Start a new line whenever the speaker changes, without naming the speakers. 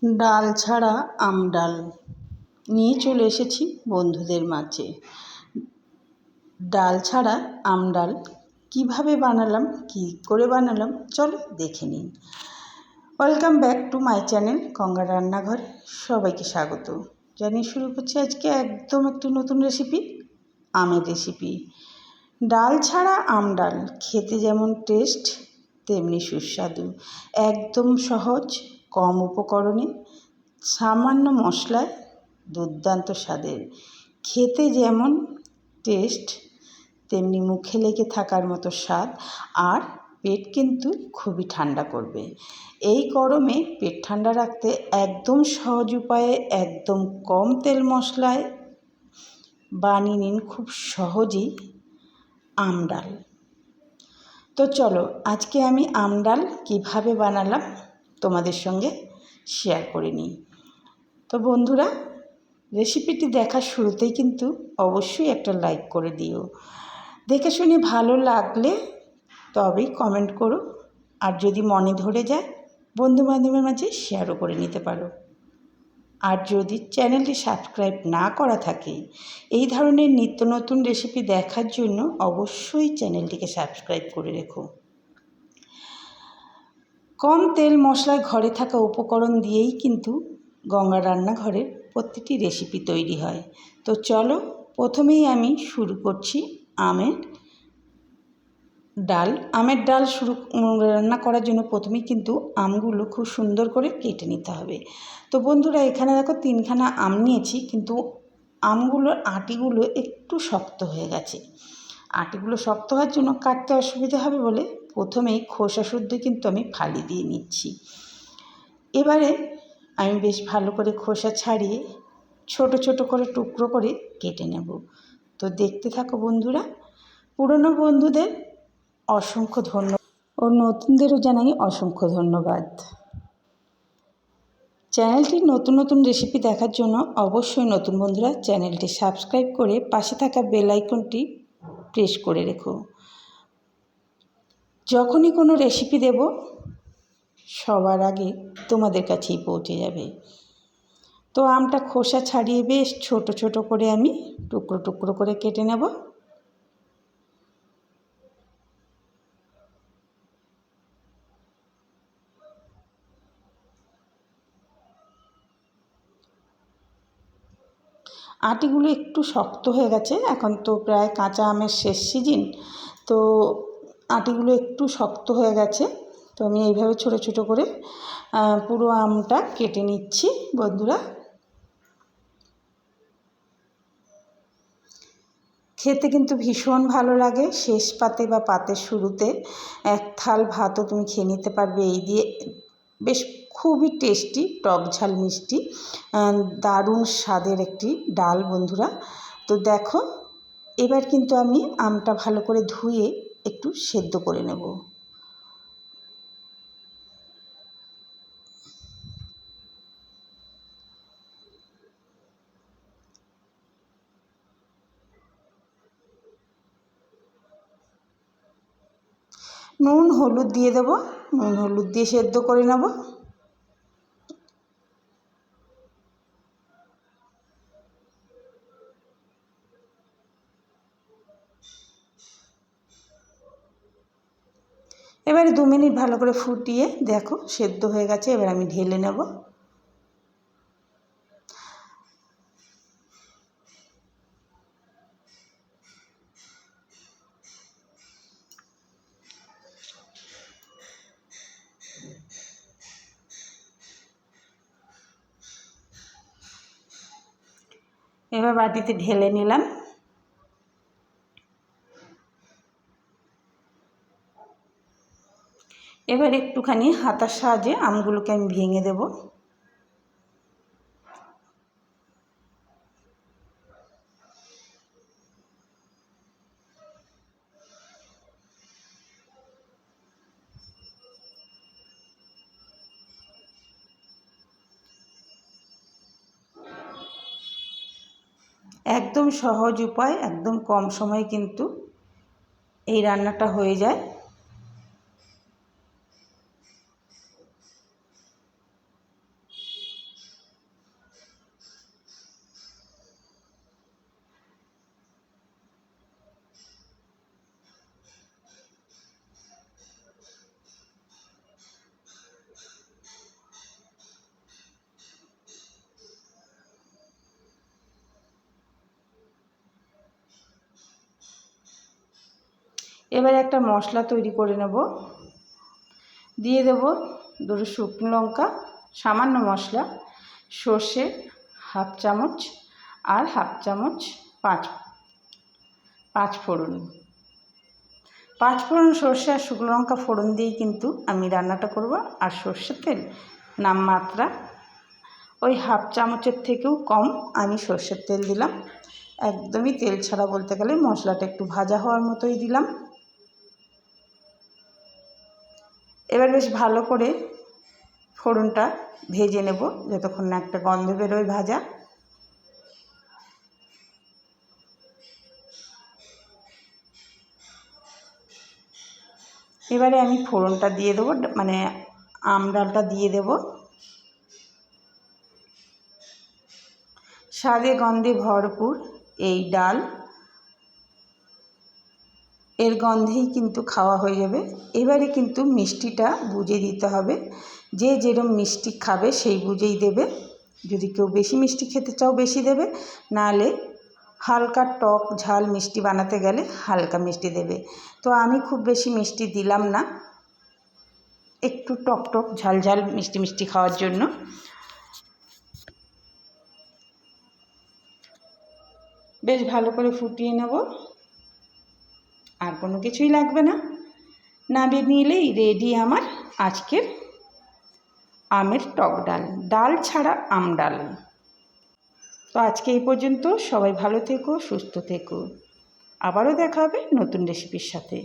ডাল ছাড়া আমডাল নিয়ে চলে এসেছি বন্ধুদের মাঝে। ডাল ছাড়া আমডাল কিভাবে বানালাম, কি করে বানালাম, চলো দেখে নিন। Welcome back to my channel গঙ্গার রান্নাঘর। সবাইকে স্বাগত জানিয়ে শুরু করছি আজকে একদম একটি নতুন রেসিপি, আমের রেসিপি। ডাল ছাড়া আমডাল খেতে যেমন টেস্ট তেমনি সুস্বাদু, একদম সহজ, কম উপকরণে, সামান্য মশলায় দুর্দান্ত স্বাদের। খেতে যেমন টেস্ট তেমনি মুখে লেগে থাকার মতো স্বাদ, আর পেট কিন্তু খুবই ঠান্ডা করবে। এই গরমে পেট ঠান্ডা রাখতে একদম সহজ উপায়ে, একদম কম তেল মশলায় বানিয়ে নিন খুব সহজেই আমডাল। তো চলো আজকে আমি আমডাল কিভাবে বানালাম তোমাদের সঙ্গে শেয়ার করে নিই। তো বন্ধুরা, রেসিপিটি দেখার শুরুতেই কিন্তু অবশ্যই একটা লাইক করে দিও। দেখে শুনে ভালো লাগলে তবেই কমেন্ট করো, আর যদি মনে ধরে যায় বন্ধুবান্ধবের মাঝে শেয়ারও করে নিতে পারো। আর যদি চ্যানেলটি সাবস্ক্রাইব না করা থাকে, এই ধরনের নিত্য নতুন রেসিপি দেখার জন্য অবশ্যই চ্যানেলটিকে সাবস্ক্রাইব করে রেখো। কম তেল মশলায় ঘরে থাকা উপকরণ দিয়েই কিন্তু গঙ্গার রান্নাঘরের প্রতিটি রেসিপি তৈরি হয়। তো চলো প্রথমেই আমি শুরু করছি আমের ডাল। আমের ডাল রান্না করার জন্য প্রথমেই কিন্তু আমগুলো খুব সুন্দর করে কেটে নিতে হবে। তো বন্ধুরা, এখানে দেখো 3খানা আম নিয়েছি, কিন্তু আমগুলোর আটিগুলো একটু শক্ত হয়ে গেছে। আটিগুলো শক্ত হওয়ার জন্য কাটতে অসুবিধা হবে বলে প্রথমেই খোসা শুদ্ধ কিন্তু আমি ফালি দিয়ে নিচ্ছি। এবারে আমি বেশ ভালো করে খোসা ছাড়িয়ে ছোট ছোট করে টুকরো করে কেটে নেব। তো দেখতে থাকো বন্ধুরা। পুরনো বন্ধুদের অসংখ্য ধন্যবাদ ও নতুনদেরও জানাই অসংখ্য ধন্যবাদ। চ্যানেলটি নতুন নতুন রেসিপি দেখার জন্য অবশ্যই নতুন বন্ধুরা চ্যানেলটি সাবস্ক্রাইব করে পাশে থাকা বেল আইকনটি প্রেস করে রেখো। যখনই কোনো রেসিপি দেব সবার আগে তোমাদের কাছেই পৌঁছে যাবে। তো আমটা খোসা ছাড়িয়ে বেশ ছোট ছোট করে আমি টুকরো টুকরো করে কেটে নেব। আটিগুলো একটু শক্ত হয়ে গেছে, এখন তো প্রায় কাঁচা আমের শেষ সিজন, তো আটিগুলো একটু শক্ত হয়ে গেছে। তো আমি এইভাবে ছোট ছোট করে পুরো আমটা কেটে নিচ্ছি বন্ধুরা। খেতে কিন্তু ভীষণ ভালো লাগে। শেষ পাতে বা পাতের শুরুতে এক থাল ভাতও তুমি খেয়ে নিতে পারবে এই দিয়ে। বেশ খুবই টেস্টি, টক ঝাল মিষ্টি, দারুণ স্বাদের একটি ডাল বন্ধুরা। তো দেখো, এবার কিন্তু আমি আমটা ভালো করে ধুয়ে একটু সেদ্ধ করে নেব। নুন হলুদ দিয়ে দেবো, নুন হলুদ দিয়ে সেদ্ধ করে নেব। এবারে 2 মিনিট ভালো করে ফুটিয়ে দেখো সেদ্ধ হয়ে গেছে। এবার আমি ঢেলে নেব। এবার বাটিতে ঢেলে নিলাম। এবার একটুখানি হাতার সাহায্যে আমগুলোকে আমি ভেঙে দেব। একদম সহজ উপায়, একদম কম সময়ে কিন্তু এই রান্নাটা হয়ে যায়। এবার একটা মশলা তৈরি করে নেব। দিয়ে দেব দুটো শুকনো লঙ্কা, সামান্য মশলা, সর্ষে হাফ চামচ, আর হাফ চামচ পাঁচ ফোড়ন। সর্ষে আর শুকনো লঙ্কা ফোড়ন দিয়েই কিন্তু আমি রান্নাটা করব। আর সর্ষের তেল নামমাত্রা, ওই হাফ চামচের থেকেও কম আমি সর্ষের তেল দিলাম। একদমই তেল ছাড়া বলতে গেলে মশলাটা একটু ভাজা হওয়ার মতোই দিলাম। এবার বেশ ভালো করে ফোড়নটা ভেজে নেব যতক্ষণ না একটা গন্ধ বেরোয় ভাজা। এবারে আমি ফোড়নটা দিয়ে দেবো, মানে আমডালটা দিয়ে দেব। স্বাদে গন্ধে ভরপুর এই ডাল, এর গন্ধেই কিন্তু খাওয়া হয়ে যাবে। এবারে কিন্তু মিষ্টিটা বুঝে দিতে হবে, যে যেরকম মিষ্টি খাবে সেই বুঝেই দেবে। যদি কেউ বেশি মিষ্টি খেতে চাও বেশি দেবে, নাহলে হালকা টক ঝাল মিষ্টি বানাতে গেলে হালকা মিষ্টি দেবে। তো আমি খুব বেশি মিষ্টি দিলাম না, একটু টক টক ঝাল ঝাল মিষ্টি মিষ্টি খাওয়ার জন্য। বেশ ভালো করে ফুটিয়ে নেব, আর কোনো কিছুই লাগবে না। নামিয়ে নিলেই রেডি আমার আজকের আমের টক ডাল, ডাল ছাড়া আম ডাল। তো আজকে এই পর্যন্ত। সবাই ভালো থেকো, সুস্থ থেকো। আবারও দেখা হবে নতুন রেসিপির সাথে।